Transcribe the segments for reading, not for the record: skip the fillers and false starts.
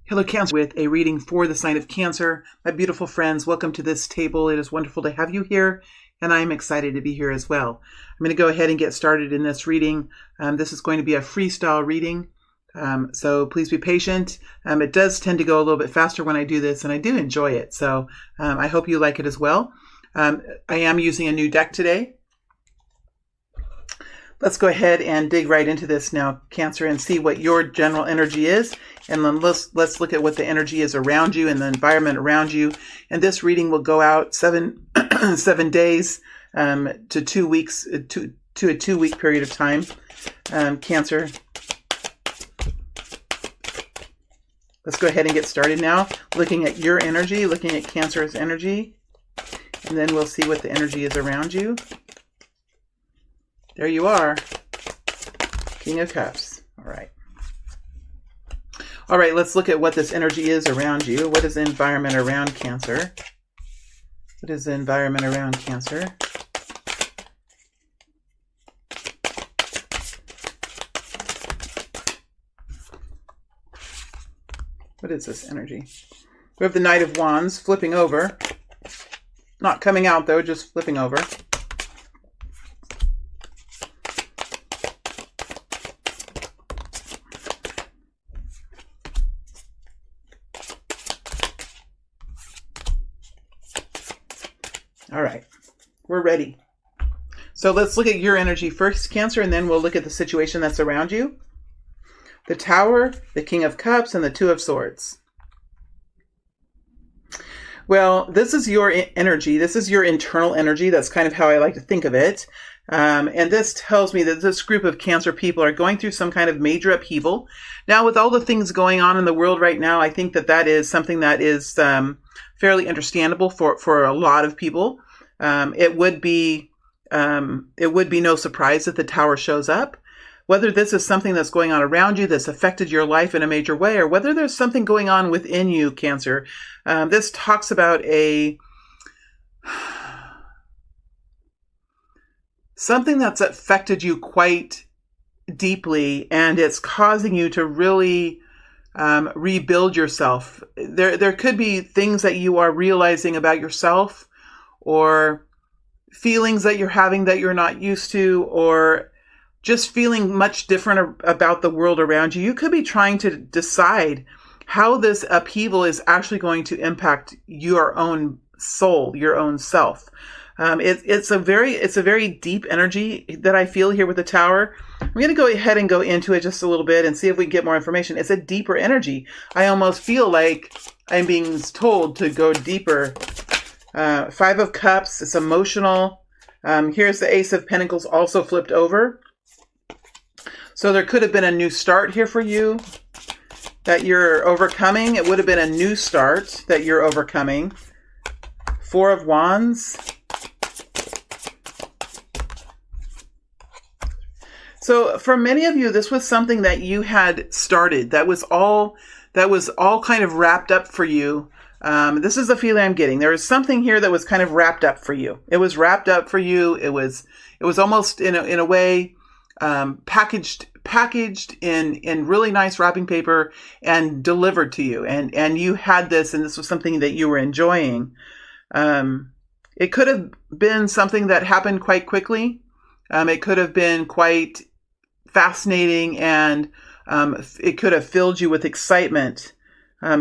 Hello, Cancer, with a reading for the sign of Cancer. My beautiful friends, welcome to this table. It is wonderful to have you here, and I'm excited to be here as well. I'm going to go ahead and get started in this reading. This is going to be a freestyle reading, so please be patient. It does tend to go a little bit faster when I do this, and I do enjoy it, so I hope you like it as well. I am using a new deck today. Let's go ahead and dig right into this now, Cancer, and see what your general energy is. And then let's look at what the energy is around you and the environment around you. And this reading will go out 7 days to 2 weeks, to a 2-week period of time. Cancer. Let's go ahead and get started now, looking at your energy, looking at Cancer's energy. And then we'll see what the energy is around you. There you are, King of Cups. All right. All right, let's look at what this energy is around you. What is the environment around Cancer? What is the environment around Cancer? What is this energy? We have the Knight of Wands flipping over. Not coming out, though, just flipping over. All right, we're ready. So let's look at your energy first, Cancer, and then we'll look at the situation that's around you. The Tower, the King of Cups, and the Two of Swords. Well, this is your energy. This is your internal energy. That's kind of how I like to think of it. And this tells me that this group of Cancer people are going through some kind of major upheaval. Now, with all the things going on in the world right now, I think that that is something that is fairly understandable for a lot of people. It would be no surprise that the Tower shows up. Whether this is something that's going on around you that's affected your life in a major way, or whether there's something going on within you, Cancer. This talks about something that's affected you quite deeply, and it's causing you to really rebuild yourself. There could be things that you are realizing about yourself, or feelings that you're having that you're not used to, or just feeling much different about the world around you. You could be trying to decide how this upheaval is actually going to impact your own soul, your own self. It's a very deep energy that I feel here with the Tower. I'm going to go ahead and go into it just a little bit and see if we can get more information. It's a deeper energy. I almost feel like I'm being told to go deeper. Five of Cups, it's emotional. Here's the Ace of Pentacles also flipped over. So there could have been a new start here for you that you're overcoming. It would have been a new start that you're overcoming. Four of Wands. So for many of you, this was something that you had started. That was all kind of wrapped up for you. This is the feeling I'm getting. There was something here that was kind of wrapped up for you. It was wrapped up for you. It was almost in a way packaged in really nice wrapping paper and delivered to you. And you had this, and this was something that you were enjoying. It could have been something that happened quite quickly. It could have been quite fascinating, and it could have filled you with excitement.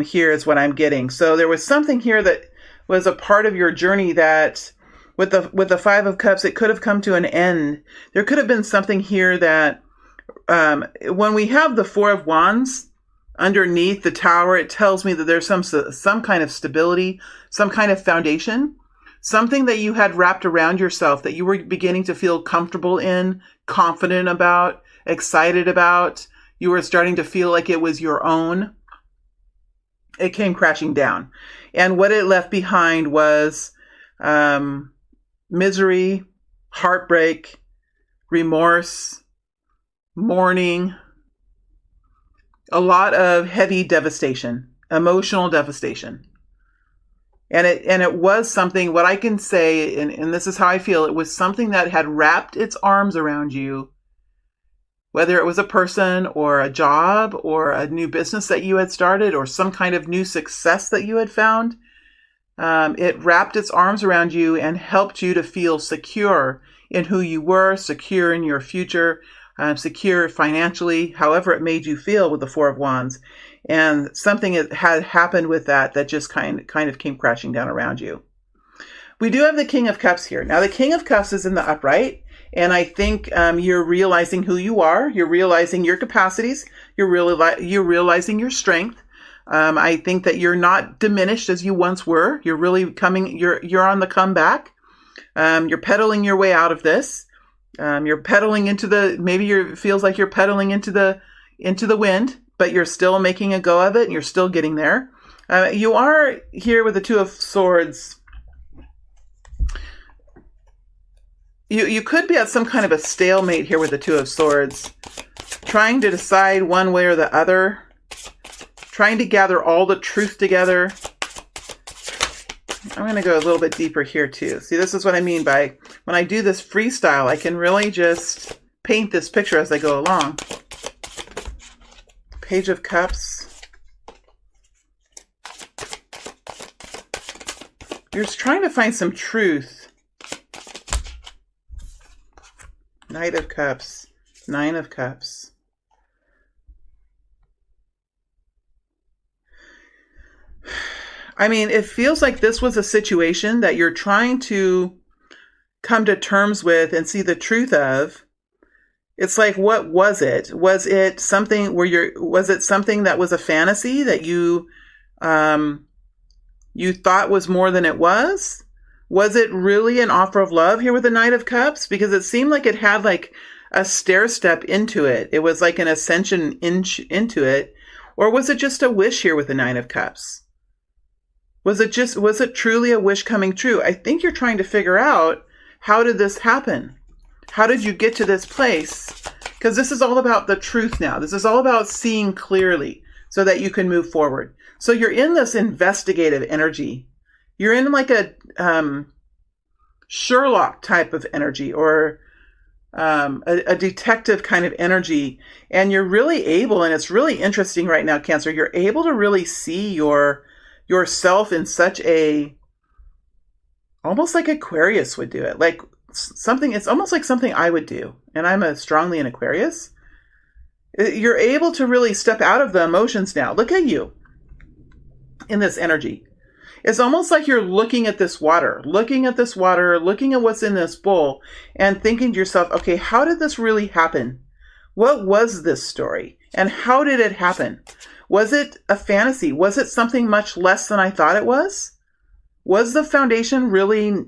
Here is what I'm getting. So there was something here that was a part of your journey that with the Five of Cups, it could have come to an end. There could have been something here that when we have the Four of Wands underneath the Tower, it tells me that there's some kind of stability, some kind of foundation, something that you had wrapped around yourself that you were beginning to feel comfortable in, confident about, excited about. You were starting to feel like it was your own. It came crashing down. And what it left behind was misery, heartbreak, remorse, mourning, a lot of heavy devastation, emotional devastation. And it was something, what I can say, and this is how I feel, it was something that had wrapped its arms around you whether it was a person or a job or a new business that you had started or some kind of new success that you had found. It wrapped its arms around you and helped you to feel secure in who you were, secure in your future, secure financially, however it made you feel with the Four of Wands. And something had happened with that just kind of came crashing down around you. We do have the King of Cups here. Now, the King of Cups is in the upright, and I think you're realizing who you are. You're realizing your capacities. You're realizing your strength. I think that you're not diminished as you once were. You're really coming. You're on the comeback. You're pedaling your way out of this. You're pedaling into the. Maybe it feels like you're pedaling into the wind, but you're still making a go of it, and you're still getting there. You are here with the Two of Swords. You could be at some kind of a stalemate here with the Two of Swords, trying to decide one way or the other, trying to gather all the truth together. I'm going to go a little bit deeper here too. See, this is what I mean by when I do this freestyle, I can really just paint this picture as I go along. Page of Cups. You're just trying to find some truth. Knight of Cups, Nine of Cups. I mean, it feels like this was a situation that you're trying to come to terms with and see the truth of. It's like, what was it? Was it something was it something that was a fantasy that you thought was more than it was? Was it really an offer of love here with the Knight of Cups? Because it seemed like it had like a stair step into it. It was like an ascension into it. Or was it just a wish here with the Nine of Cups? Was it truly a wish coming true? I think you're trying to figure out, how did this happen? How did you get to this place? Because this is all about the truth now. This is all about seeing clearly so that you can move forward. So you're in this investigative energy. You're in like a Sherlock type of energy, or a detective kind of energy. And you're really able, and it's really interesting right now, Cancer, you're able to really see yourself in such a, almost like Aquarius would do it. Like something, it's almost like something I would do. And I'm strongly an Aquarius. You're able to really step out of the emotions now. Look at you in this energy. It's almost like you're looking at this water, looking at what's in this bowl, and thinking to yourself, okay, how did this really happen? What was this story? And how did it happen? Was it a fantasy? Was it something much less than I thought it was? Was the foundation really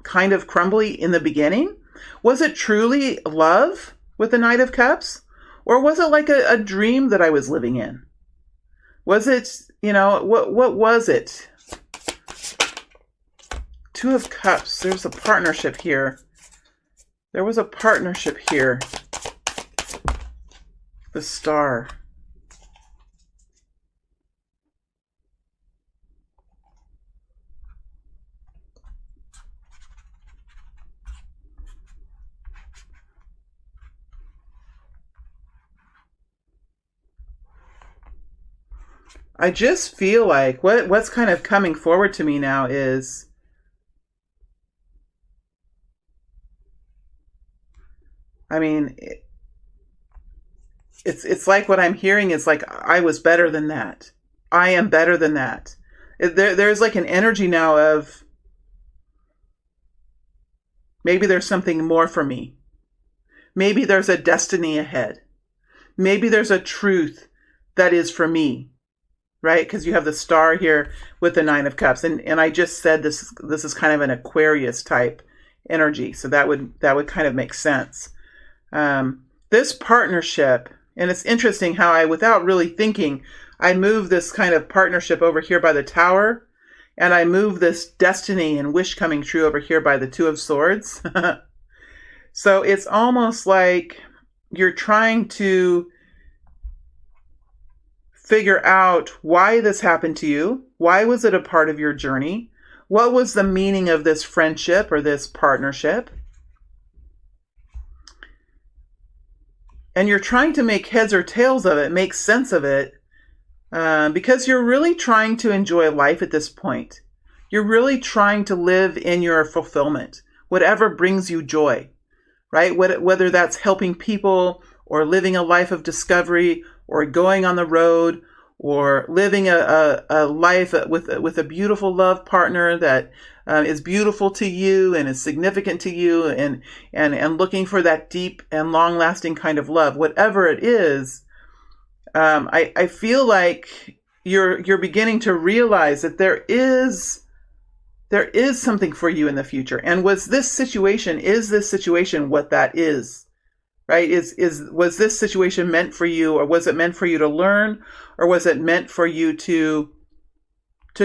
kind of crumbly in the beginning? Was it truly love with the Knight of Cups? Or was it like a dream that I was living in? Was it, what was it? Two of Cups. There's a partnership here. There was a partnership here. The Star. I just feel like what's kind of coming forward to me now is, I mean, it's like what I'm hearing is like, I was better than that. I am better than that. There's like an energy now of, maybe there's something more for me. Maybe there's a destiny ahead. Maybe there's a truth that is for me. Right? Because you have the Star here with the Nine of Cups. And I just said this is kind of an Aquarius type energy. So that would kind of make sense. This partnership, and it's interesting how I, without really thinking, I move this kind of partnership over here by the Tower. And I move this destiny and wish coming true over here by the Two of Swords. So it's almost like you're trying to figure out why this happened to you. Why was it a part of your journey? What was the meaning of this friendship or this partnership? and you're trying to make heads or tails of it, make sense of it, because you're really trying to enjoy life at this point. You're really trying to live in your fulfillment, whatever brings you joy, right? Whether that's helping people or living a life of discovery or going on the road or living a life with a beautiful love partner that is beautiful to you and is significant to you, and looking for that deep and long-lasting kind of love, whatever it is. I feel like you're beginning to realize that there is something for you in the future. And is this situation what that is? Right? Was this situation meant for you, or was it meant for you to learn, or was it meant for you to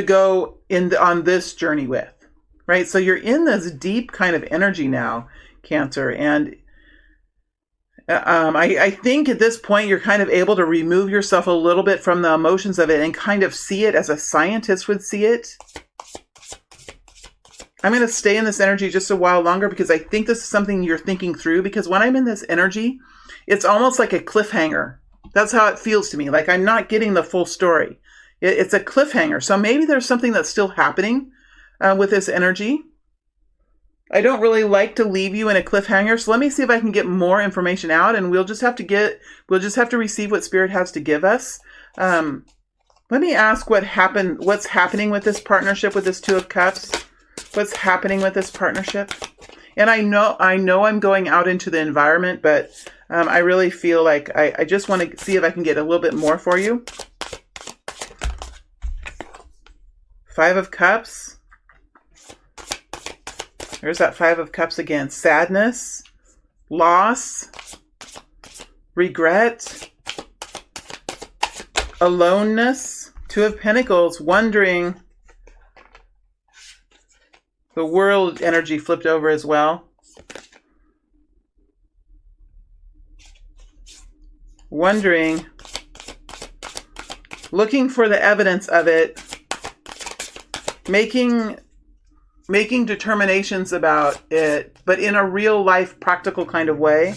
go on this journey with? Right? So you're in this deep kind of energy now, Cancer, and I think at this point you're kind of able to remove yourself a little bit from the emotions of it and kind of see it as a scientist would see it. I'm going to stay in this energy just a while longer because I think this is something you're thinking through, because when I'm in this energy, it's almost like a cliffhanger. That's how it feels to me. Like I'm not getting the full story. It's a cliffhanger. So maybe there's something that's still happening with this energy. I don't really like to leave you in a cliffhanger. So let me see if I can get more information out, and we'll just have to receive what Spirit has to give us. Let me ask what's happening with this partnership, with this Two of Cups. What's happening with this partnership? And I know I'm going out into the environment, but I really feel like I just want to see if I can get a little bit more for you. Five of Cups. There's that Five of Cups again. Sadness, loss, regret, aloneness. Two of Pentacles, wondering. The World energy flipped over as well. Wondering, looking for the evidence of it, making determinations about it, but in a real life, practical kind of way.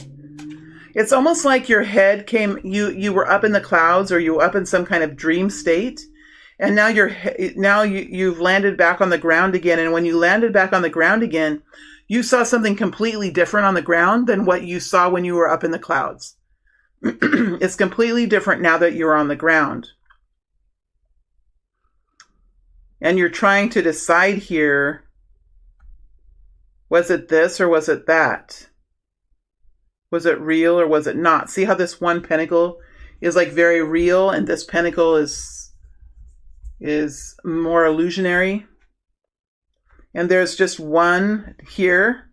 It's almost like your head you were up in the clouds, or you were up in some kind of dream state. And now you've landed back on the ground again. And when you landed back on the ground again, you saw something completely different on the ground than what you saw when you were up in the clouds. It's completely different now that you're on the ground. And you're trying to decide here, was it this or was it that? Was it real or was it not? See how this one pentacle is like very real, and this pentacle is more illusionary, and there's just one here.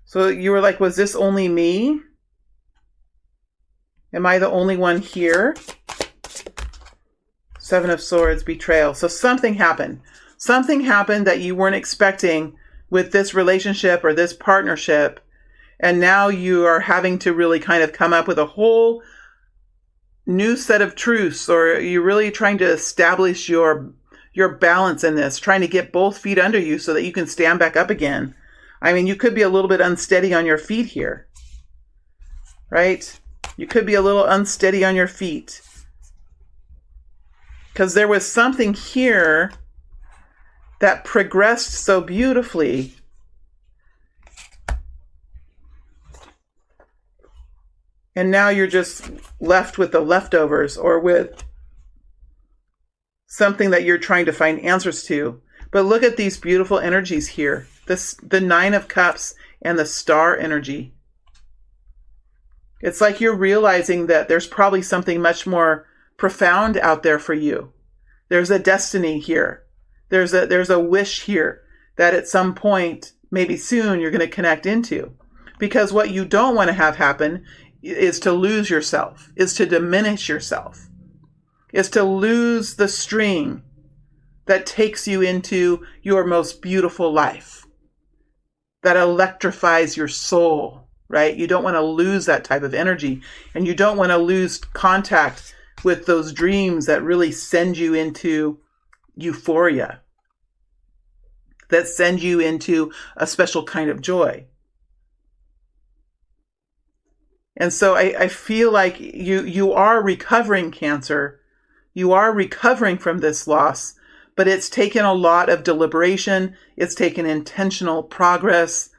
So you were like, was this only me? Am I the only one here? Seven of Swords, betrayal. So something happened that you weren't expecting with this relationship or this partnership, and now you are having to really kind of come up with a whole new set of truths, or you're really trying to establish your balance in this, trying to get both feet under you so that you can stand back up again. I mean, you could be a little bit unsteady on your feet here, right? You could be a little unsteady on your feet because there was something here that progressed so beautifully. And now you're just left with the leftovers, or with something that you're trying to find answers to. But look at these beautiful energies here. The Nine of Cups and the Star energy. It's like you're realizing that there's probably something much more profound out there for you. There's a destiny here. There's a wish here that at some point, maybe soon, you're going to connect into. Because what you don't want to have happen is to lose yourself, is to diminish yourself, is to lose the string that takes you into your most beautiful life, that electrifies your soul, right? You don't want to lose that type of energy, and you don't want to lose contact with those dreams that really send you into euphoria, that send you into a special kind of joy. And so I feel like you are recovering, Cancer. You are recovering from this loss, but it's taken a lot of deliberation. It's taken intentional progress.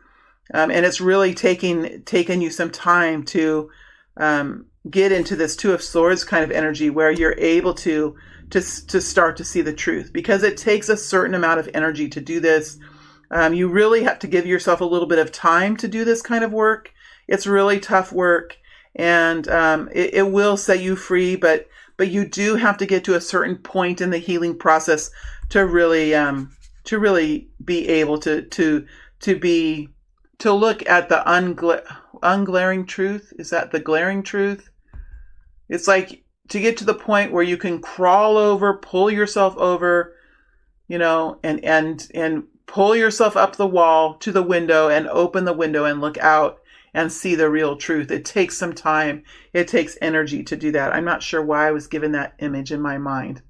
And it's really taken you some time to get into this Two of Swords kind of energy where you're able to start to see the truth, because it takes a certain amount of energy to do this. You really have to give yourself a little bit of time to do this kind of work. It's really tough work, and it will set you free, but you do have to get to a certain point in the healing process to really be able to look at the unglaring truth. Is that the glaring truth? It's like to get to the point where you can crawl over, pull yourself over, and pull yourself up the wall to the window and open the window and look out and see the real truth. It takes some time. It takes energy to do that. I'm not sure why I was given that image in my mind.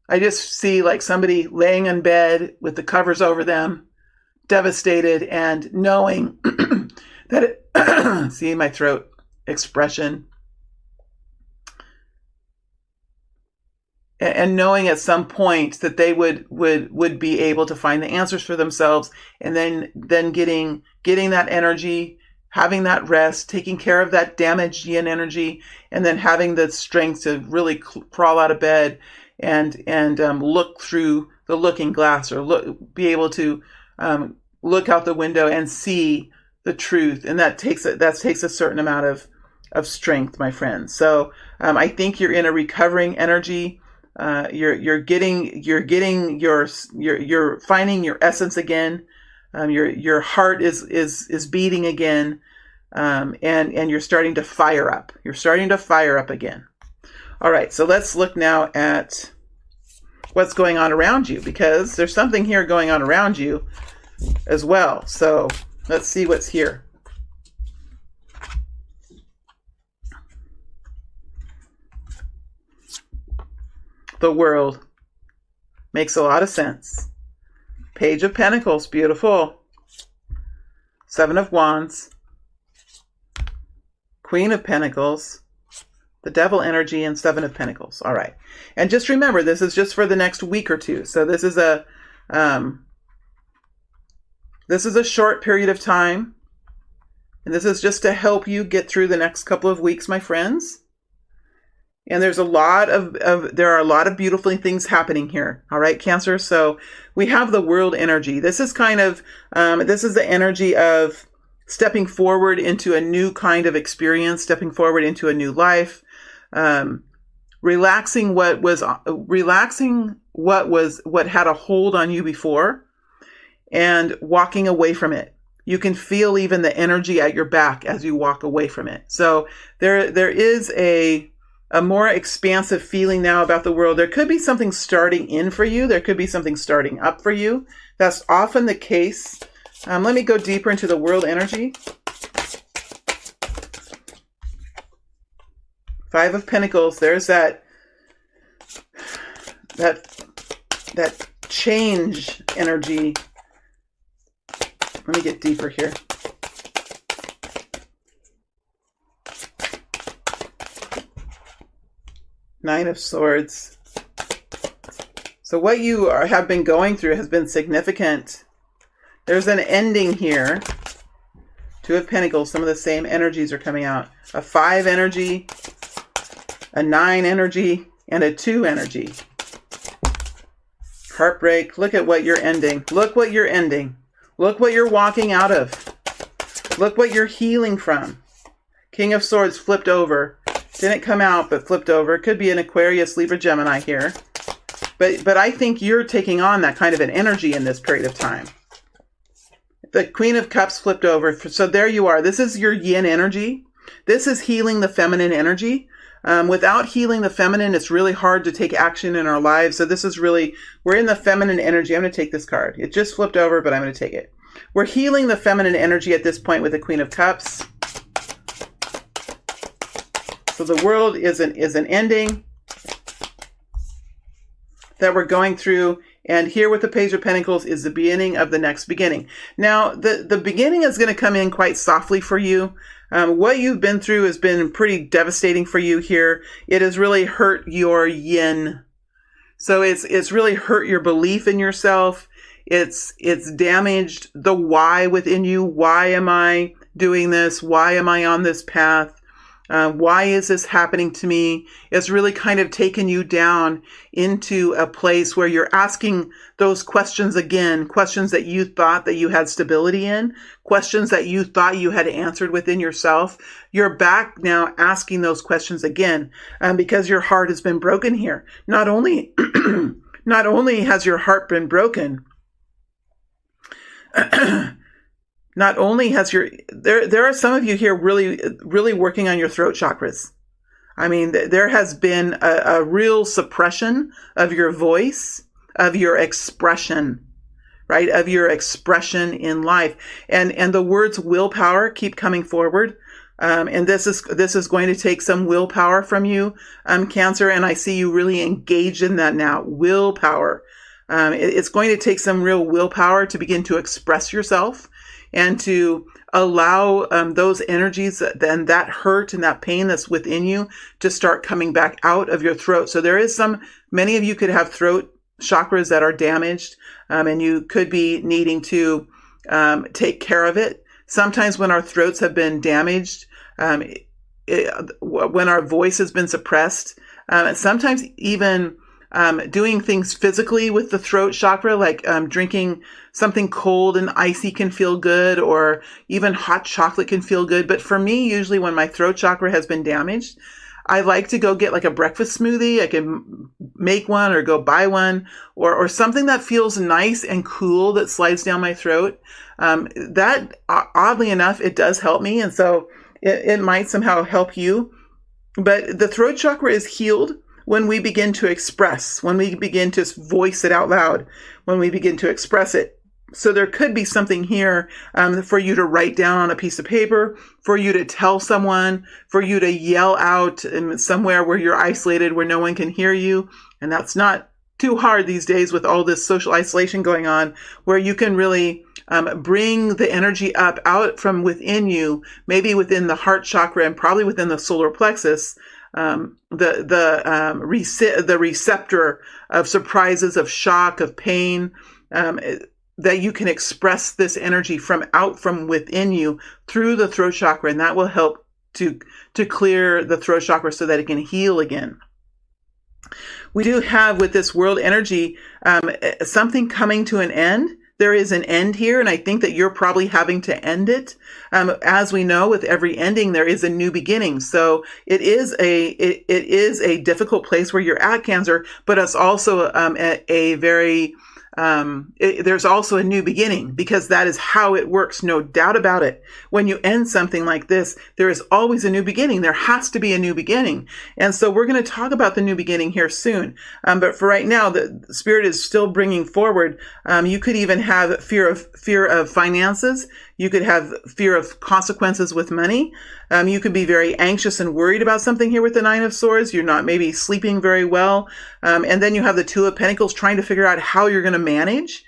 I just see like somebody laying in bed with the covers over them, devastated, and knowing that see my throat expression, and knowing at some point that they would be able to find the answers for themselves, and then getting that energy, having that rest, taking care of that damaged yin energy, and then having the strength to really crawl out of bed and look through the looking glass, or be able to look out the window and see the truth. And that takes a certain amount of strength, my friends. So I think you're in a recovering energy. You're finding your essence again. Your heart is beating again, and you're starting to fire up. You're starting to fire up again. All right, so let's look now at what's going on around you, because there's something here going on around you as well. So let's see what's here. The World makes a lot of sense. Page of Pentacles, beautiful. Seven of Wands. Queen of Pentacles. The Devil energy, and Seven of Pentacles. All right. And just remember, this is just for the next week or two. So this is a short period of time. And this is just to help you get through the next couple of weeks, my friends. And there's there are a lot of beautiful things happening here. All right, Cancer. So we have the World energy. This is kind of, this is the energy of stepping forward into a new kind of experience, stepping forward into a new life, relaxing what had a hold on you before, and walking away from it. You can feel even the energy at your back as you walk away from it. So there is a more expansive feeling now about the world. There could be something starting in for you. There could be something starting up for you. That's often the case. Let me go deeper into the World energy. Five of Pentacles. There's that change energy. Let me get deeper here. Nine of Swords. So what you have been going through has been significant. There's an ending here. Two of Pentacles. Some of the same energies are coming out. A 5 energy, a 9 energy, and a 2 energy. Heartbreak. Look at what you're ending. Look what you're ending. Look what you're walking out of. Look what you're healing from. King of Swords flipped over. Didn't come out, but flipped over. Could be an Aquarius, Libra, Gemini here. But I think you're taking on that kind of an energy in this period of time. The Queen of Cups flipped over. So there you are. This is your yin energy. This is healing the feminine energy. Without healing the feminine, it's really hard to take action in our lives. So this is really, we're in the feminine energy. I'm going to take this card. It just flipped over, but I'm going to take it. We're healing the feminine energy at this point with the Queen of Cups. So the world is an ending that we're going through, And here with the Page of Pentacles is the beginning of the next beginning. Now, the beginning is going to come in quite softly for you. What you've been through has been pretty devastating for you here. It has really hurt your yin. So it's really hurt your belief in yourself. It's damaged the why within you. Why am I doing this? Why am I on this path? Why is this happening to me? It's really kind of taken you down into a place where you're asking those questions again, questions that you thought that you had stability in, questions that you thought you had answered within yourself. You're back now asking those questions again, because your heart has been broken here. Not only has your heart been broken, not only has there are some of you here really working on your throat chakras. I mean, there has been a real suppression of your voice, of your expression, right? Of your expression in life. And the words willpower keep coming forward. And this is going to take some willpower from you, Cancer. And I see you really engaged in that now. Willpower. It's going to take some real willpower to begin to express yourself and to allow those energies and that hurt and that pain that's within you to start coming back out of your throat. So there is many of you could have throat chakras that are damaged, and you could be needing to take care of it. Sometimes when our throats have been damaged, when our voice has been suppressed, sometimes even doing things physically with the throat chakra, like drinking something cold and icy can feel good, or even hot chocolate can feel good. But for me, usually when my throat chakra has been damaged, I like to go get like a breakfast smoothie. I can make one or go buy one, or something that feels nice and cool that slides down my throat. That, oddly enough, it does help me. And so it might somehow help you. But the throat chakra is healed when we begin to express, when we begin to voice it out loud, when we begin to express it. So there could be something here for you to write down on a piece of paper, for you to tell someone, for you to yell out somewhere where you're isolated, where no one can hear you. And that's not too hard these days with all this social isolation going on, where you can really bring the energy up out from within you, maybe within the heart chakra and probably within the solar plexus, the receptor of surprises, of shock, of pain, that you can express this energy from within you through the throat chakra, and that will help to clear the throat chakra so that it can heal again. We do have, with this world energy, something coming to an end. There is an end here, and I think that you're probably having to end it. As we know, with every ending, there is a new beginning. So it is a difficult place where you're at, Cancer, but it's also a very there's also a new beginning, because that is how it works. No doubt about it. When you end something like this, there is always a new beginning. There has to be a new beginning. And so we're going to talk about the new beginning here soon. But for right now, the Spirit is still bringing forward. You could even have fear of finances. You could have fear of consequences with money. You could be very anxious and worried about something here with the Nine of Swords. You're not maybe sleeping very well. And then you have the Two of Pentacles, trying to figure out how you're going to manage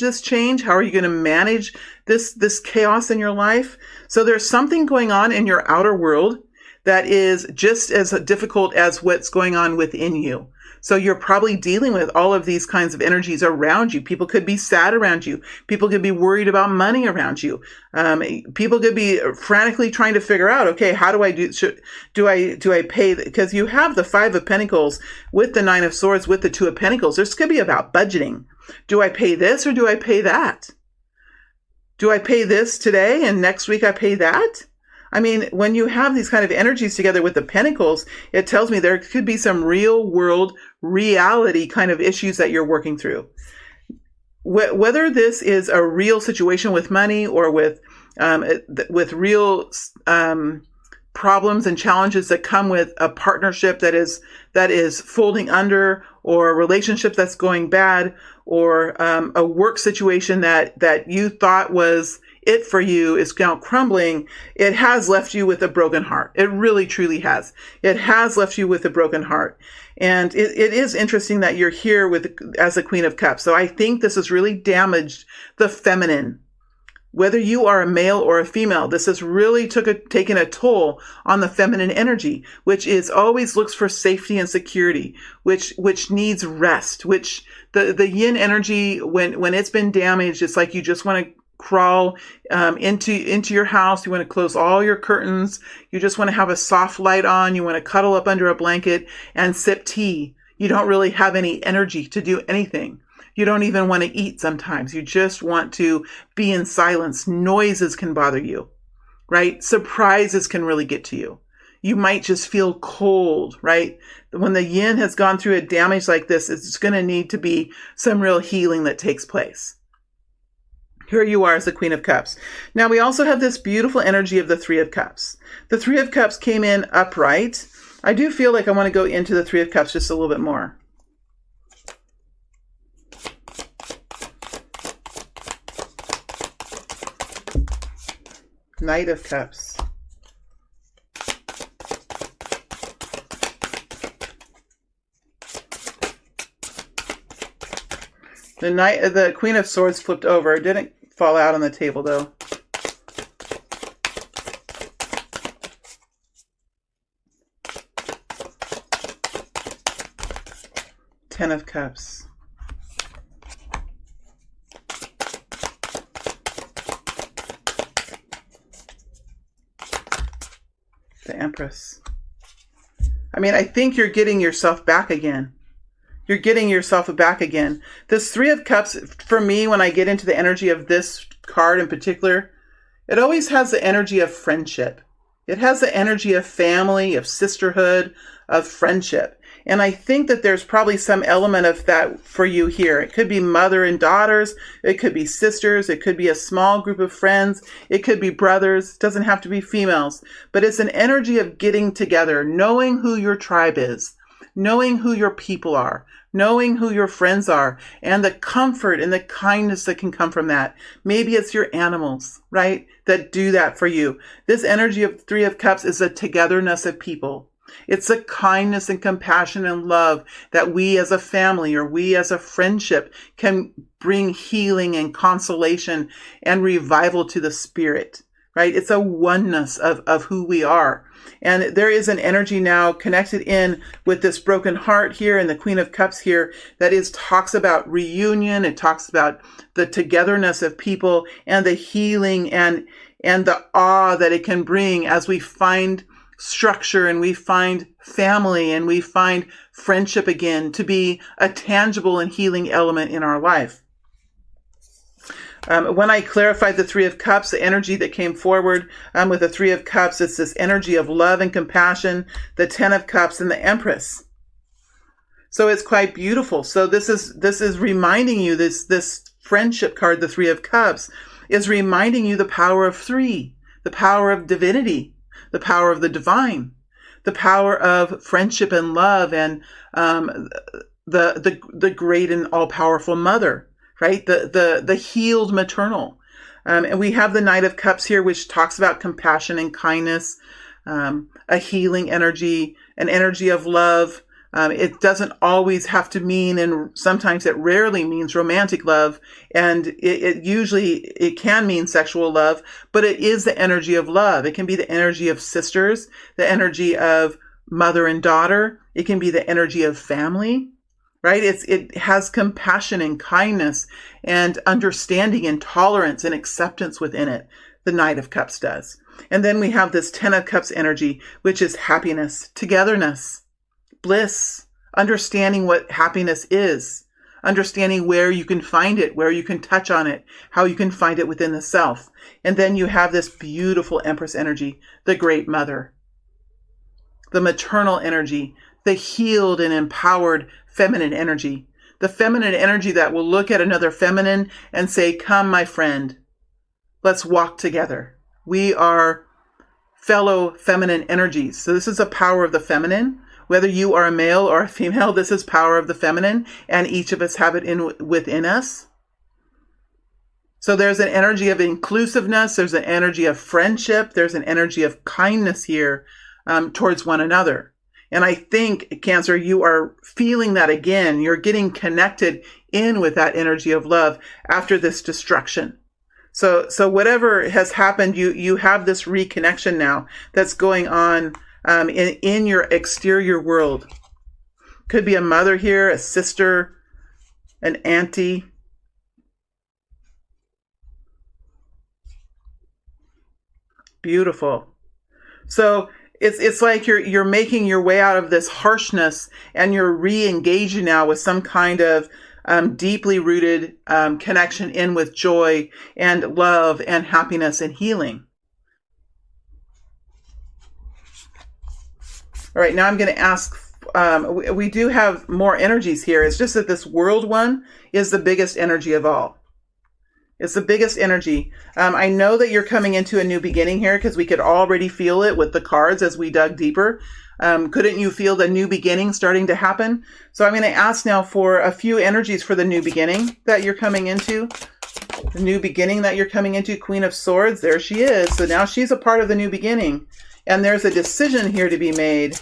this change. How are you going to manage this chaos in your life? So there's something going on in your outer world that is just as difficult as what's going on within you. So you're probably dealing with all of these kinds of energies around you. People could be sad around you. People could be worried about money around you. People could be frantically trying to figure out, okay, how do I do I pay? Because you have the Five of Pentacles with the Nine of Swords with the Two of Pentacles. This could be about budgeting. Do I pay this or do I pay that? Do I pay this today and next week I pay that? I mean, when you have these kind of energies together with the Pentacles, it tells me there could be some real world reality kind of issues that you're working through. Whether this is a real situation with money or with real problems and challenges that come with a partnership that is folding under, or a relationship that's going bad, or a work situation that you thought was it for you is now crumbling, it has left you with a broken heart. It really, truly has. It has left you with a broken heart. And it is interesting that you're here as a Queen of Cups. So I think this has really damaged the feminine. Whether you are a male or a female, this has really taken a toll on the feminine energy, which is always looks for safety and security, which needs rest, which the yin energy, when it's been damaged, it's like you just want to crawl into your house. You want to close all your curtains. You just want to have a soft light on. You want to cuddle up under a blanket and sip tea. You don't really have any energy to do anything. You don't even want to eat sometimes. You just want to be in silence. Noises can bother you, right? Surprises can really get to you. You might just feel cold, right? When the yin has gone through a damage like this, it's going to need to be some real healing that takes place. Here you are as the Queen of Cups. Now we also have this beautiful energy of the Three of Cups. The Three of Cups came in upright. I do feel like I want to go into the Three of Cups just a little bit more. Knight of Cups. The Queen of Swords flipped over. It didn't fall out on the table though. Ten of Cups. The Empress. I mean, I think you're getting yourself back again. You're getting yourself back again. This Three of Cups, for me, when I get into the energy of this card in particular, it always has the energy of friendship. It has the energy of family, of sisterhood, of friendship. And I think that there's probably some element of that for you here. It could be mother and daughters. It could be sisters. It could be a small group of friends. It could be brothers. It doesn't have to be females. But it's an energy of getting together, knowing who your tribe is, knowing who your people are, knowing who your friends are, and the comfort and the kindness that can come from that. Maybe it's your animals, right, that do that for you. This energy of Three of Cups is a togetherness of people. It's a kindness and compassion and love that we as a family or we as a friendship can bring healing and consolation and revival to the spirit, right? It's a oneness of who we are. And there is an energy now connected in with this broken heart here and the Queen of Cups here that talks about reunion. It talks about the togetherness of people and the healing and the awe that it can bring as we find structure and we find family and we find friendship again to be a tangible and healing element in our life. When I clarified the Three of Cups, the energy that came forward with the Three of Cups, it's this energy of love and compassion, the Ten of Cups, and the Empress. So it's quite beautiful. So this is reminding you, this friendship card, the Three of Cups, is reminding you the power of three, the power of divinity, the power of the divine, the power of friendship and love, and the great and all-powerful mother, right? The healed maternal. And we have the Knight of Cups here, which talks about compassion and kindness, a healing energy, an energy of love. It doesn't always have to mean, and sometimes it rarely means romantic love. And it can mean sexual love, but it is the energy of love. It can be the energy of sisters, the energy of mother and daughter. It can be the energy of family, right? It has compassion and kindness and understanding and tolerance and acceptance within it. The Knight of Cups does. And then we have this Ten of Cups energy, which is happiness, togetherness, bliss, understanding what happiness is, understanding where you can find it, where you can touch on it, how you can find it within the self. And then you have this beautiful Empress energy, the Great Mother, the maternal energy, the healed and empowered feminine energy, the feminine energy that will look at another feminine and say, come, my friend, let's walk together. We are fellow feminine energies. So this is a power of the feminine. Whether you are a male or a female, this is power of the feminine, and each of us have it within us. So there's an energy of inclusiveness. There's an energy of friendship. There's an energy of kindness here towards one another. And I think, Cancer, you are feeling that again. You're getting connected in with that energy of love after this destruction. So whatever has happened, you have this reconnection now that's going on in your exterior world. Could be a mother here, a sister, an auntie. Beautiful. So it's like you're making your way out of this harshness, and you're re-engaging now with some kind of deeply rooted connection in with joy and love and happiness and healing. All right, now I'm going to ask, we do have more energies here. It's just that this world one is the biggest energy of all. It's the biggest energy. I know that you're coming into a new beginning here because we could already feel it with the cards as we dug deeper. Couldn't you feel the new beginning starting to happen? So I'm going to ask now for a few energies for the new beginning that you're coming into. The new beginning that you're coming into, Queen of Swords. There she is. So now she's a part of the new beginning. And there's a decision here to be made.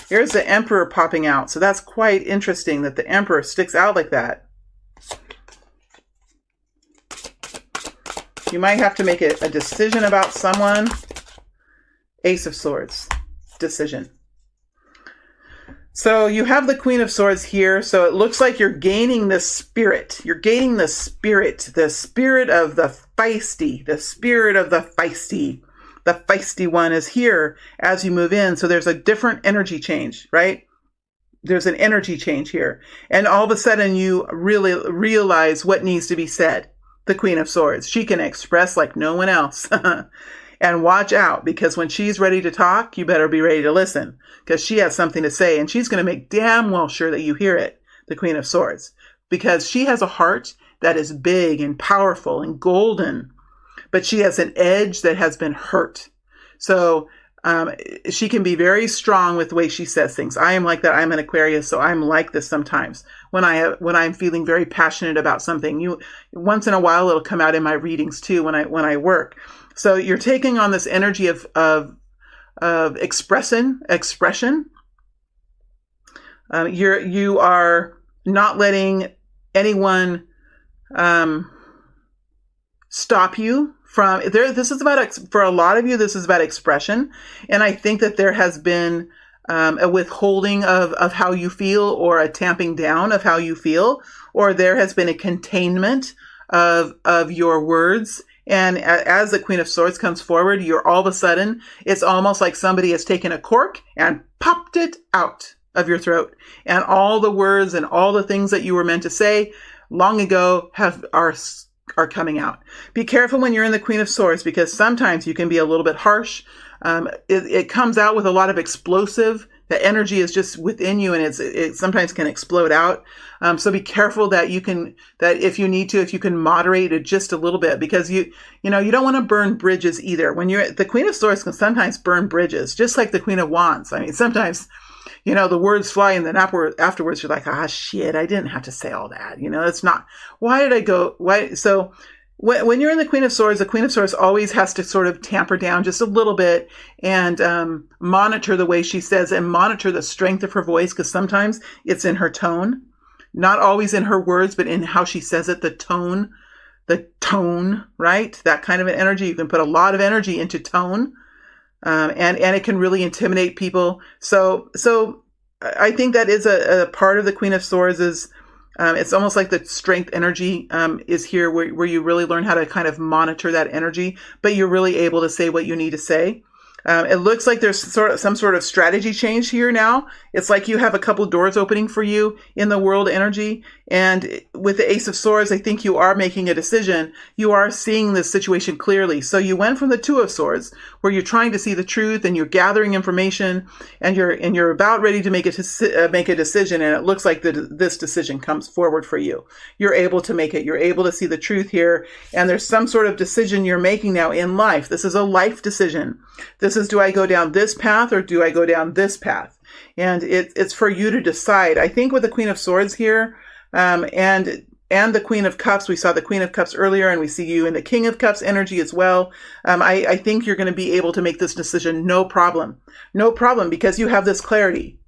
Here's the Emperor popping out. So that's quite interesting that the Emperor sticks out like that. You might have to make a decision about someone. Ace of Swords. Decision. So you have the Queen of Swords here. So it looks like you're gaining this spirit. You're gaining the spirit of the feisty. The spirit of the feisty. The feisty one is here as you move in. So there's a different energy change, right? There's an energy change here. And all of a sudden you really realize what needs to be said. The Queen of Swords. She can express like no one else. And watch out, because when she's ready to talk, you better be ready to listen, because she has something to say, and she's going to make damn well sure that you hear it, the Queen of Swords, because she has a heart that is big and powerful and golden, but she has an edge that has been hurt. So she can be very strong with the way she says things. I am like that. I'm an Aquarius, so I'm like this sometimes. When I'm feeling very passionate about something, once in a while it'll come out in my readings too when I work. So you're taking on this energy of expression. You are not letting anyone stop you from there. This is about, for a lot of you, this is about expression. And I think that there has been a withholding of how you feel, or a tamping down of how you feel, or there has been a containment of your words. And as the Queen of Swords comes forward, you're all of a sudden, it's almost like somebody has taken a cork and popped it out of your throat. And all the words and all the things that you were meant to say long ago are coming out. Be careful when you're in the Queen of Swords, because sometimes you can be a little bit harsh. It comes out with a lot of explosive. The energy is just within you, and it sometimes can explode out. So be careful that if you can moderate it just a little bit, because you don't want to burn bridges either. The Queen of Swords can sometimes burn bridges, just like the Queen of Wands. I mean, sometimes, the words fly, and then afterwards you're like, shit, I didn't have to say all that. It's not, why did I go? Why? So when you're in the Queen of Swords always has to sort of tamper down just a little bit, and monitor the way she says, and monitor the strength of her voice, because sometimes it's in her tone, not always in her words, but in how she says it, the tone, right? That kind of an energy. You can put a lot of energy into tone, and it can really intimidate people. So I think that is a part of the Queen of Swords is, it's almost like the strength energy is here, where you really learn how to kind of monitor that energy, but you're really able to say what you need to say. It looks like there's some sort of strategy change here now. It's like you have a couple doors opening for you in the world energy. And with the Ace of Swords, I think you are making a decision. You are seeing this situation clearly. So you went from the Two of Swords, where you're trying to see the truth and you're gathering information, and you're about ready to make a decision. And it looks like this decision comes forward for you. You're able to make it. You're able to see the truth here. And there's some sort of decision you're making now in life. This is a life decision. This is, do I go down this path, or do I go down this path? And it's for you to decide. I think with the Queen of Swords here, and and the Queen of Cups. We saw the Queen of Cups earlier, and we see you in the King of Cups energy as well. I think you're going to be able to make this decision no problem. No problem, because you have this clarity,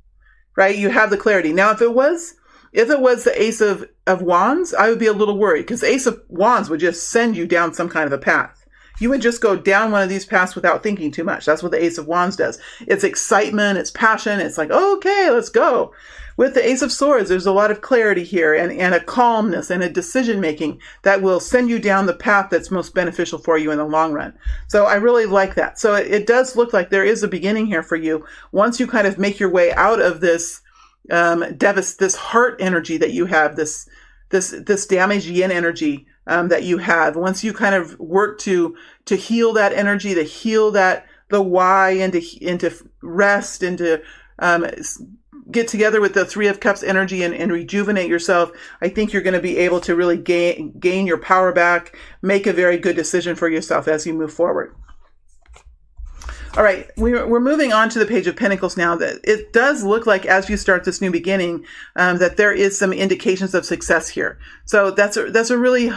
right? You have the clarity. Now, if it was the Ace of Wands, I would be a little worried, because the Ace of Wands would just send you down some kind of a path. You would just go down one of these paths without thinking too much. That's what the Ace of Wands does. It's excitement, it's passion. It's like, okay, let's go. With the Ace of Swords, there's a lot of clarity here and a calmness and a decision making that will send you down the path that's most beneficial for you in the long run. So I really like that. So it does look like there is a beginning here for you once you kind of make your way out of this this heart energy that you have, this damaged yin energy that you have. Once you kind of work to heal that energy, to heal the why, and to rest, and to get together with the Three of Cups energy and rejuvenate yourself, I think you're going to be able to really gain your power back, make a very good decision for yourself as you move forward. All right, we're moving on to the Page of Pentacles now. That it does look like, as you start this new beginning, that there is some indications of success here. So that's a really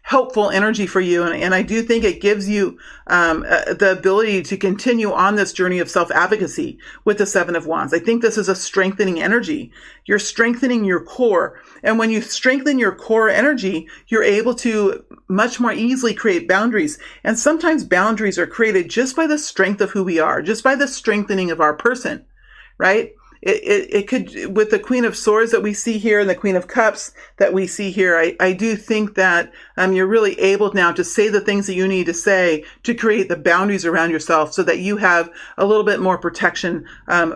helpful energy for you. And I do think it gives you the ability to continue on this journey of self-advocacy with the Seven of Wands. I think this is a strengthening energy. You're strengthening your core. And when you strengthen your core energy, you're able to much more easily create boundaries. And sometimes boundaries are created just by the strength of who we are, just by the strengthening of our person, right? It could, with the Queen of Swords that we see here and the Queen of Cups that we see here, I do think that you're really able now to say the things that you need to say to create the boundaries around yourself so that you have a little bit more protection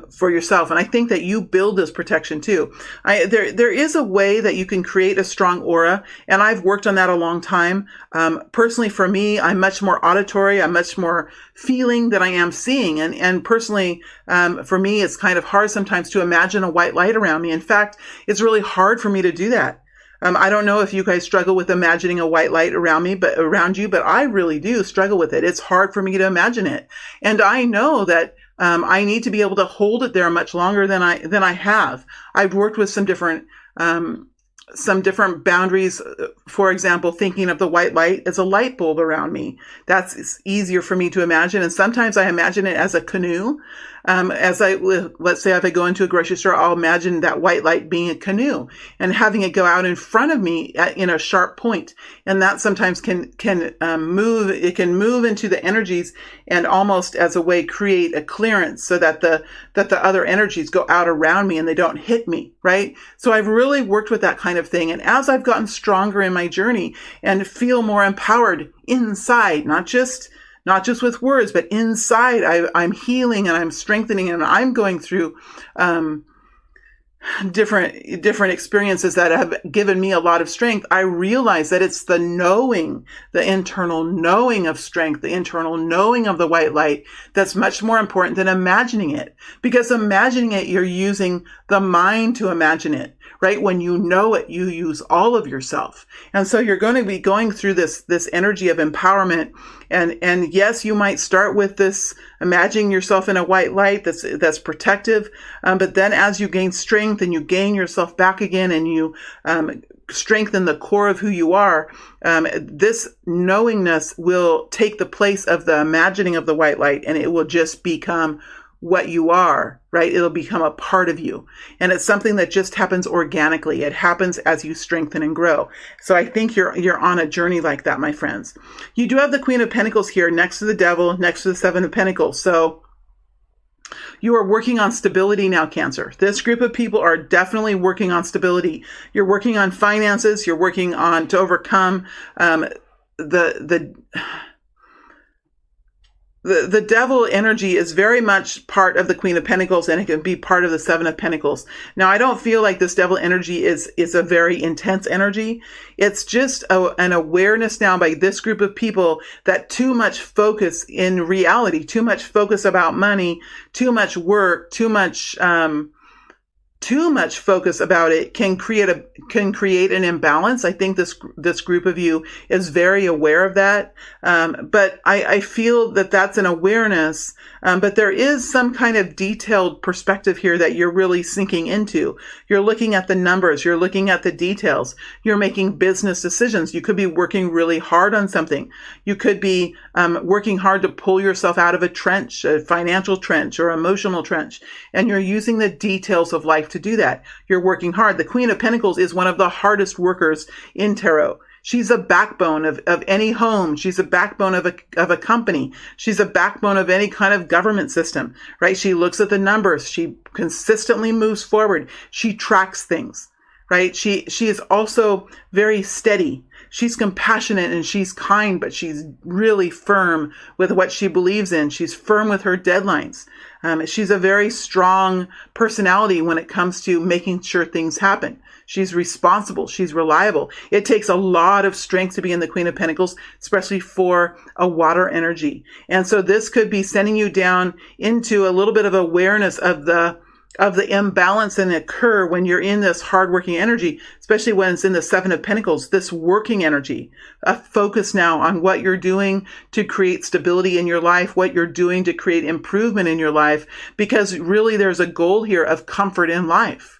for yourself. And I think that you build this protection too. There is a way that you can create a strong aura, and I've worked on that a long time. Personally, for me, I'm much more auditory. I'm much more feeling than I am seeing. And personally, for me, it's kind of hard sometimes to imagine a white light around me. In fact, it's really hard for me to do that. I don't know if you guys struggle with imagining a white light around you, but I really do struggle with it. It's hard for me to imagine it. And I know that I need to be able to hold it there much longer than I have. I've worked with some different boundaries. For example, thinking of the white light as a light bulb around me. That's easier for me to imagine. And sometimes I imagine it as a canoe. Let's say if I go into a grocery store, I'll imagine that white light being a canoe and having it go out in front of me in a sharp point. And that sometimes can move. It can move into the energies and almost as a way create a clearance so that the other energies go out around me and they don't hit me, right? So I've really worked with that kind of thing. And as I've gotten stronger in my journey and feel more empowered inside, not just with words, but inside, I'm healing and I'm strengthening and I'm going through different experiences that have given me a lot of strength. I realize that it's the knowing, the internal knowing of strength, the internal knowing of the white light that's much more important than imagining it. Because imagining it, you're using the mind to imagine it. Right? When you know it, you use all of yourself. And so you're going to be going through this energy of empowerment. And yes, you might start with this imagining yourself in a white light that's protective. But then as you gain strength and you gain yourself back again and you strengthen the core of who you are, this knowingness will take the place of the imagining of the white light, and it will just become what you are, right? It'll become a part of you. And it's something that just happens organically. It happens as you strengthen and grow. So I think you're on a journey like that, my friends. You do have the Queen of Pentacles here next to the Devil, next to the Seven of Pentacles. So you are working on stability now, Cancer. This group of people are definitely working on stability. You're working on finances. You're working on to overcome the Devil energy is very much part of the Queen of Pentacles, and it can be part of the Seven of Pentacles. Now, I don't feel like this Devil energy is a very intense energy. It's just an awareness now by this group of people that too much focus in reality, too much focus about money, too much work, too much too much focus about it can create an imbalance. I think this group of you is very aware of that. But I feel that that's an awareness. But there is some kind of detailed perspective here that you're really sinking into. You're looking at the numbers. You're looking at the details. You're making business decisions. You could be working really hard on something. You could be working hard to pull yourself out of a trench, a financial trench or emotional trench. And you're using the details of life to do that. You're working hard. The Queen of Pentacles is one of the hardest workers in tarot. She's a backbone of any home. She's a backbone of a company. She's a backbone of any kind of government system, right? She looks at the numbers. She consistently moves forward. She tracks things, right? She is also very steady. She's compassionate and she's kind, but she's really firm with what she believes in. She's firm with her deadlines. She's a very strong personality when it comes to making sure things happen. She's responsible. She's reliable. It takes a lot of strength to be in the Queen of Pentacles, especially for a water energy. And so this could be sending you down into a little bit of awareness of the imbalance that occur when you're in this hardworking energy, especially when it's in the Seven of Pentacles, this working energy, a focus now on what you're doing to create stability in your life, what you're doing to create improvement in your life, because really there's a goal here of comfort in life.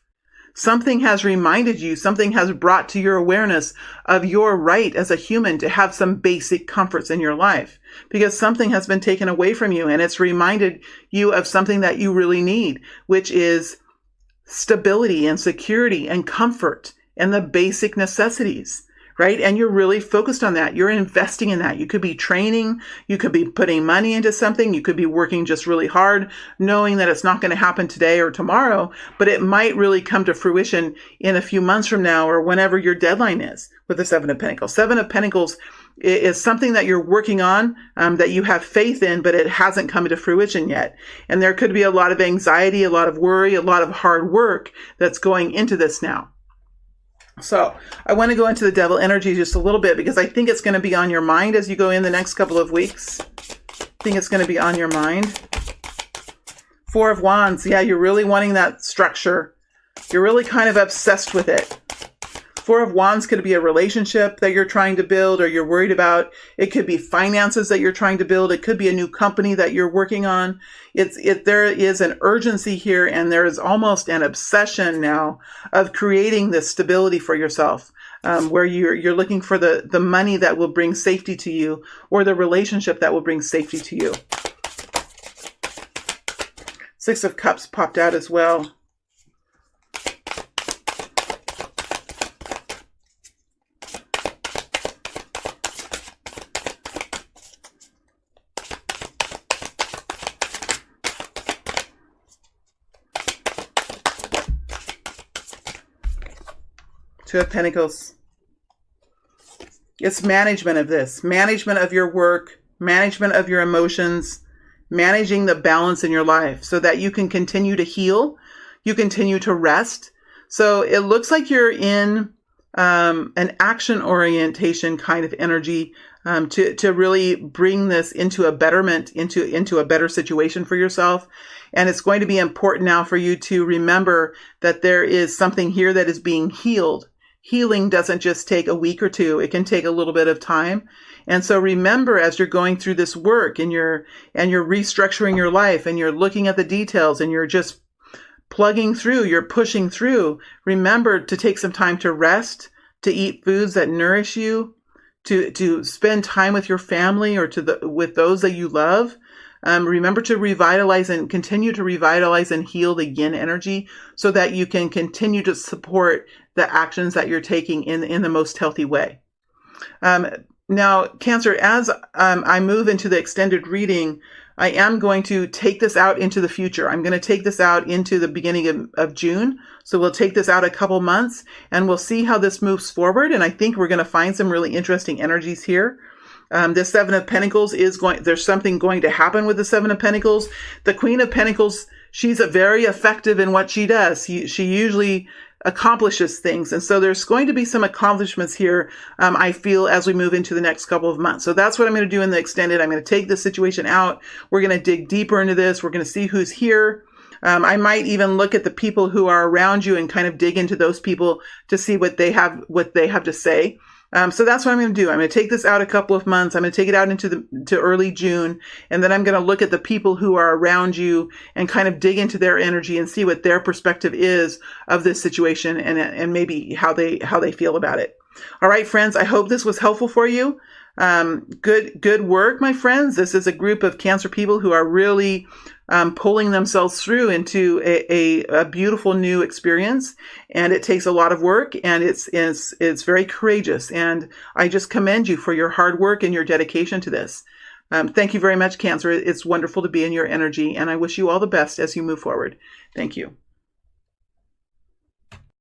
Something has reminded you, something has brought to your awareness of your right as a human to have some basic comforts in your life, because something has been taken away from you and it's reminded you of something that you really need, which is stability and security and comfort and the basic necessities, right? And you're really focused on that. You're investing in that. You could be training. You could be putting money into something. You could be working just really hard, knowing that it's not going to happen today or tomorrow, but it might really come to fruition in a few months from now or whenever your deadline is with the Seven of Pentacles. Seven of Pentacles is something that you're working on, that you have faith in, but it hasn't come to fruition yet. And there could be a lot of anxiety, a lot of worry, a lot of hard work that's going into this now. So I want to go into the devil energy just a little bit because I think it's going to be on your mind as you go in the next couple of weeks. I think it's going to be on your mind. Four of Wands. Yeah, you're really wanting that structure. You're really kind of obsessed with it. Four of Wands could be a relationship that you're trying to build or you're worried about. It could be finances that you're trying to build. It could be a new company that you're working on. There is an urgency here and there is almost an obsession now of creating this stability for yourself, where you're looking for the money that will bring safety to you or the relationship that will bring safety to you. Six of Cups popped out as well. Two of Pentacles. It's management of this. Management of your work. Management of your emotions. Managing the balance in your life so that you can continue to heal. You continue to rest. So it looks like you're in an action orientation kind of energy to really bring this into a betterment, into a better situation for yourself. And it's going to be important now for you to remember that there is something here that is being healed. Healing doesn't just take a week or two. It can take a little bit of time. And so remember, as you're going through this work and you're restructuring your life and you're looking at the details and you're just plugging through, you're pushing through, remember to take some time to rest, to eat foods that nourish you, to spend time with your family or with those that you love. Remember to revitalize and continue to revitalize and heal the yin energy so that you can continue to support the actions that you're taking in the most healthy way. Now, Cancer, as I move into the extended reading, I am going to take this out into the future. I'm going to take this out into the beginning of June. So we'll take this out a couple months and we'll see how this moves forward. And I think we're going to find some really interesting energies here. The Seven of Pentacles there's something going to happen with the Seven of Pentacles. The Queen of Pentacles, she's very effective in what she does. She usually accomplishes things. And so there's going to be some accomplishments here, I feel, as we move into the next couple of months. So that's what I'm going to do in the extended. I'm going to take this situation out. We're going to dig deeper into this. We're going to see who's here. I might even look at the people who are around you and kind of dig into those people to see what they have to say. So that's what I'm going to do. I'm going to take this out a couple of months. I'm going to take it out to early June. And then I'm going to look at the people who are around you and kind of dig into their energy and see what their perspective is of this situation and maybe how they feel about it. All right, friends, I hope this was helpful for you. Good work, my friends. This is a group of Cancer people who are really pulling themselves through into a beautiful new experience, and it takes a lot of work, and it's very courageous. And I just commend you for your hard work and your dedication to this. Thank you very much, Cancer. It's wonderful to be in your energy, and I wish you all the best as you move forward. Thank you.